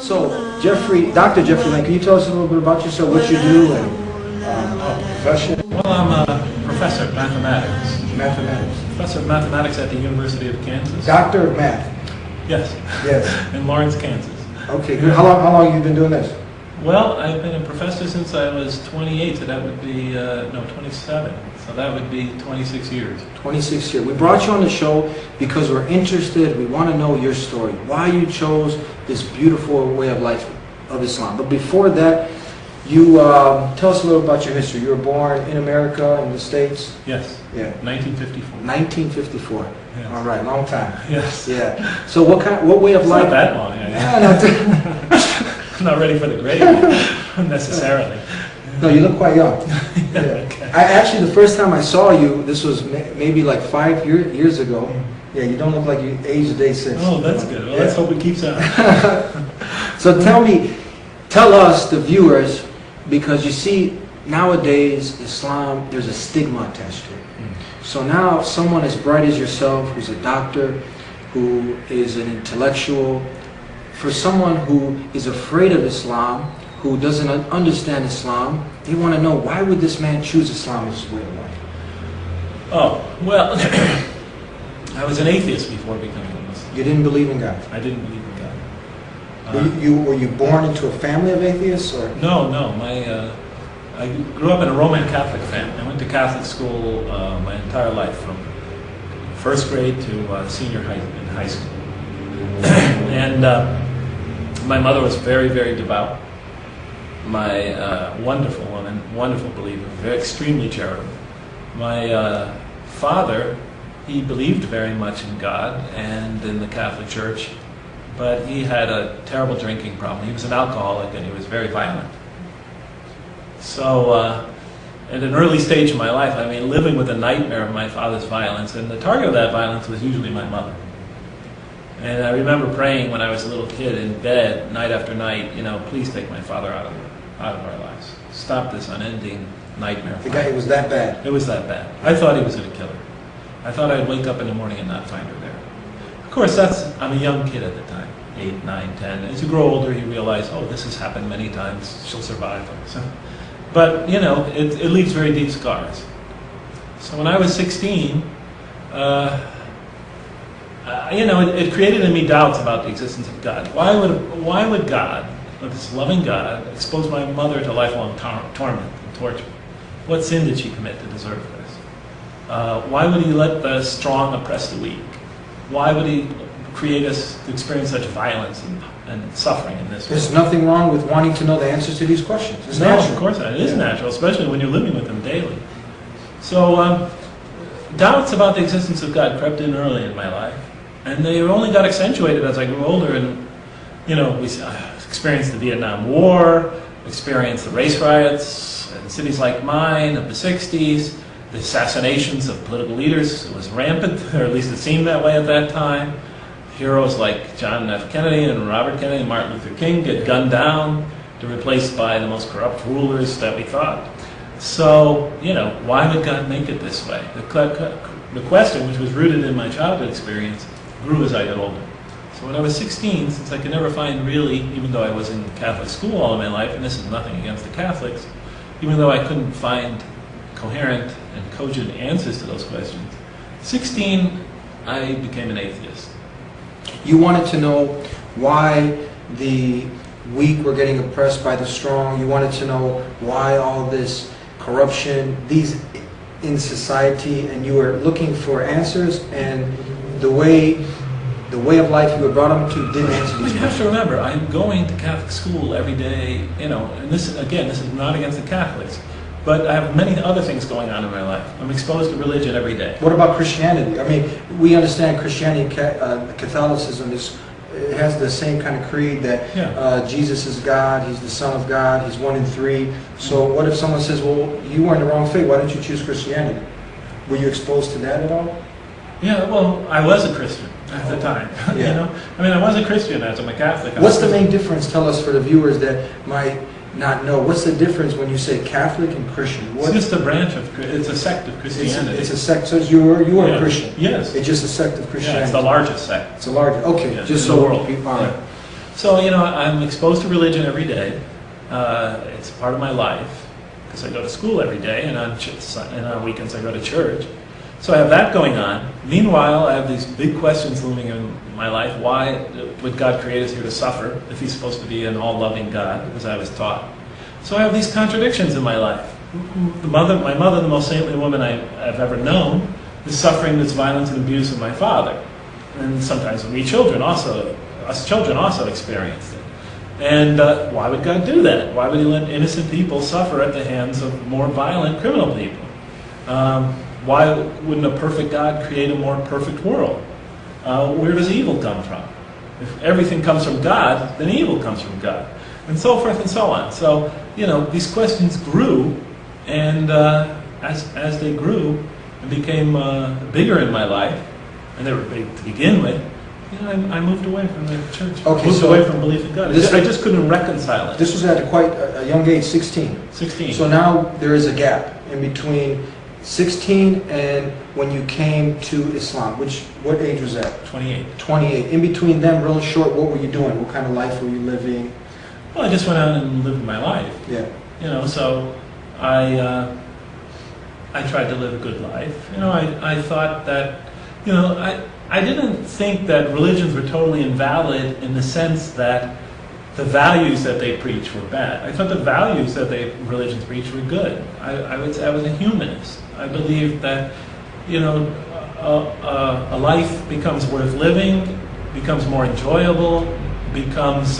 So, Dr. Jeffrey Lane, can you tell us a little bit about yourself, what you do, and profession? Well, I'm a professor of mathematics. Mathematics. Professor of mathematics at the University of Kansas. Doctor of Math. Yes. Yes. In Lawrence, Kansas. Okay, good. How long have you been doing this? Well, I've been a professor since I was 28, so that would be, 27. So that would be 26 years. 26 years. We brought you on the show because we're interested. We want to know your story. Why you chose this beautiful way of life of Islam. But before that, you tell us a little about your history. You were born in America, in the States? Yes. Yeah. 1954. 1954. Yes. All right, long time. Yes. Yeah. So what way of life? Not that long. Yeah, I'm not ready for the grave necessarily. No, you look quite young. Yeah. Okay. Actually, the first time I saw you, this was maybe like 5 years ago. Yeah, you don't look like you aged a day since. Oh, that's good. Well, let's hope it keeps on. So tell us, the viewers, because you see, nowadays, Islam, there's a stigma attached to it. So now, someone as bright as yourself, who's a doctor, who is an intellectual, for someone who is afraid of Islam, who doesn't understand Islam, they want to know, why would this man choose Islam as his way of life? Oh, well, I was an atheist before becoming a Muslim. You didn't believe in God? I didn't believe in God. Were you born into a family of atheists? Or? No. I grew up in a Roman Catholic family. I went to Catholic school my entire life, from first grade to senior high in high school. And my mother was very, very devout. My wonderful woman, wonderful believer, very extremely charitable. My father, he believed very much in God and in the Catholic Church, but he had a terrible drinking problem. He was an alcoholic and he was very violent. So at an early stage in my life, I mean, living with a nightmare of my father's violence, and the target of that violence was usually my mother. And I remember praying when I was a little kid in bed, night after night, please take my father out of our lives. Stop this unending nightmare. It was that bad? It was that bad. I thought he was going to kill her. I thought I'd wake up in the morning and not find her there. Of course, I'm a young kid at the time, 8, 9, 10. As you grow older, you realize, oh, this has happened many times. She'll survive. So, but, it leaves very deep scars. So when I was 16, it created in me doubts about the existence of God. Why would God, this loving God, expose my mother to lifelong torment and torture? What sin did she commit to deserve this? Why would he let the strong oppress the weak? Why would he create us to experience such violence and suffering in this way? There's nothing wrong with wanting to know the answers to these questions. It's natural. Of course not. It is natural, especially when you're living with them daily. So doubts about the existence of God crept in early in my life. And they only got accentuated as I grew older, and we experienced the Vietnam War, experienced the race riots in cities like mine of the 60s, the assassinations of political leaders. It was rampant, or at least it seemed that way at that time. Heroes like John F. Kennedy and Robert Kennedy and Martin Luther King get gunned down, to replaced by the most corrupt rulers that we thought. So, why would God make it this way? The question, which was rooted in my childhood experience, grew as I got older. So when I was 16, since I could never find really, even though I was in Catholic school all of my life, and this is nothing against the Catholics, even though I couldn't find coherent and cogent answers to those questions, 16, I became an atheist. You wanted to know why the weak were getting oppressed by the strong. You wanted to know why all this corruption, these in society, and you were looking for answers, and the way of life you were brought up to didn't answer these questions. You have to remember, I'm going to Catholic school every day, and this is not against the Catholics, but I have many other things going on in my life. I'm exposed to religion every day. What about Christianity? I mean, we understand Christianity, Catholicism has the same kind of creed that Jesus is God, He's the Son of God, He's 1 in 3. So what if someone says, well, you were in the wrong faith, why didn't you choose Christianity? Were you exposed to that at all? Yeah, well, I was a Christian at the time. Yeah. I was a Christian as I'm a Catholic. What's the main difference? Tell us, for the viewers that might not know. What's the difference when you say Catholic and Christian? It's just a branch of, it's a sect of Christianity. It's a sect, so you were a Christian? Yes. It's just a sect of Christianity? Yeah, it's the largest sect. It's the largest, okay, Yeah, just in so the world. All right. So, I'm exposed to religion every day. It's part of my life because I go to school every day, and on weekends I go to church. So I have that going on. Meanwhile, I have these big questions looming in my life. Why would God create us here to suffer if He's supposed to be an all-loving God, as I was taught? So I have these contradictions in my life. My mother, the most saintly woman I've ever known, is suffering this violence and abuse of my father. And sometimes us children also experienced it. And why would God do that? Why would He let innocent people suffer at the hands of more violent criminal people? Why wouldn't a perfect God create a more perfect world? Where does evil come from? If everything comes from God, then evil comes from God. And so forth and so on. So, these questions grew, and as they grew and became bigger in my life, and they were big to begin with, I moved away from the church. Okay, moved away from belief in God. I just couldn't reconcile it. This was at quite a young age, 16. 16. So now there is a gap in between 16 and when you came to Islam. What age was that? 28. 28. In between them, real short, what were you doing? What kind of life were you living? Well, I just went out and lived my life. Yeah. So I tried to live a good life. I thought that, I didn't think that religions were totally invalid in the sense that the values that they preach were bad. I thought the values that religions preach were good. I was a humanist. I believed that, a life becomes worth living, becomes more enjoyable, becomes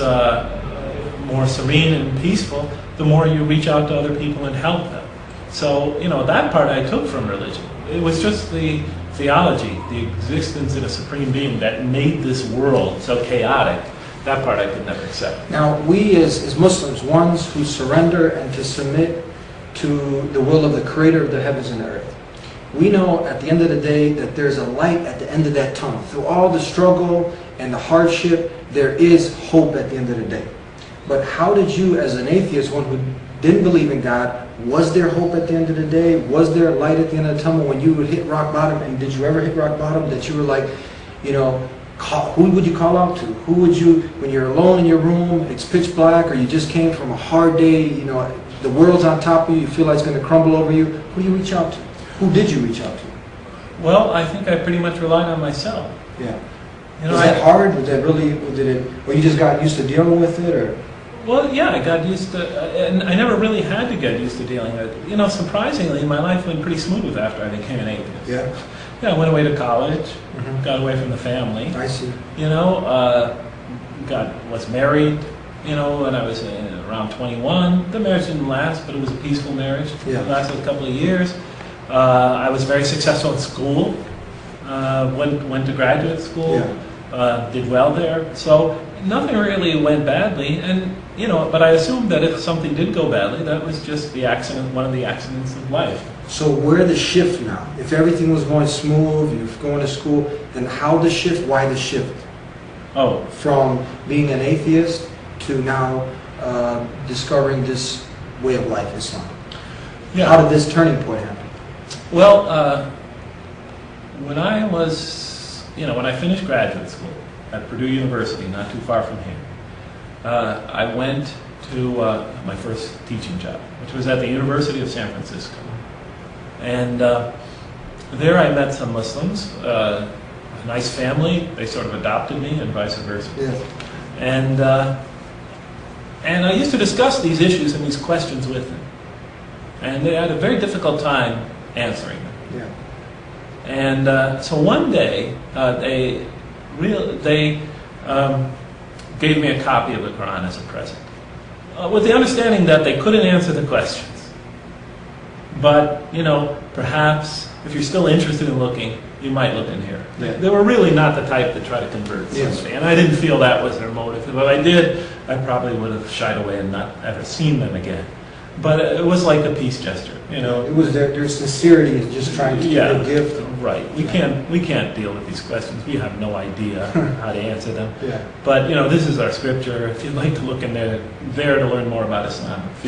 more serene and peaceful the more you reach out to other people and help them. So, that part I took from religion. It was just the theology, the existence in a supreme being that made this world so chaotic. That part I could never accept. Now, we as Muslims, ones who surrender and to submit to the will of the Creator of the heavens and the earth, we know at the end of the day that there's a light at the end of that tunnel. Through all the struggle and the hardship, there is hope at the end of the day. But how did you, as an atheist, one who didn't believe in God, was there hope at the end of the day? Was there light at the end of the tunnel when you would hit rock bottom? And did you ever hit rock bottom that you were like, who would you call out to? Who would you, when you're alone in your room, it's pitch black, or you just came from a hard day, the world's on top of you, you feel like it's going to crumble over you, who do you reach out to? Who did you reach out to? Well, I think I pretty much relied on myself. Yeah. Was that hard? Was that really, or you just got used to dealing with it, or? Well, yeah, I got used to, and I never really had to get used to dealing with it. Surprisingly, my life went pretty smooth after I became an atheist. Yeah. Yeah, I went away to college, got away from the family. I see. Was married, when I was around 21. The marriage didn't last, but it was a peaceful marriage. Yeah. It lasted a couple of years. I was very successful in school. Went to graduate school. Yeah. Did well there. So nothing really went badly, and but I assumed that if something did go badly, that was just one of the accidents of life. So where the shift now? If everything was going smooth, you're going to school, then how the shift? Why the shift? Oh, from being an atheist to now discovering this way of life, Islam. yeah. How did this turning point happen? Well, when I finished graduate school at Purdue University, not too far from here, I went to my first teaching job, which was at the University of San Francisco. And there I met some Muslims, a nice family. They sort of adopted me and vice versa. Yeah. And I used to discuss these issues and these questions with them. And they had a very difficult time answering them. Yeah. And so one day, they gave me a copy of the Qur'an as a present, with the understanding that they couldn't answer the questions. But, perhaps if you're still interested in looking, you might look in here. Yeah. They were really not the type to try to convert somebody. Yes. And I didn't feel that was their motive. If I did, I probably would have shied away and not ever seen them again. But it was like a peace gesture, It was their sincerity in just trying to give a gift. Right. We can't deal with these questions. We have no idea how to answer them. Yeah. But this is our scripture. If you'd like to look in there to learn more about Islam, feel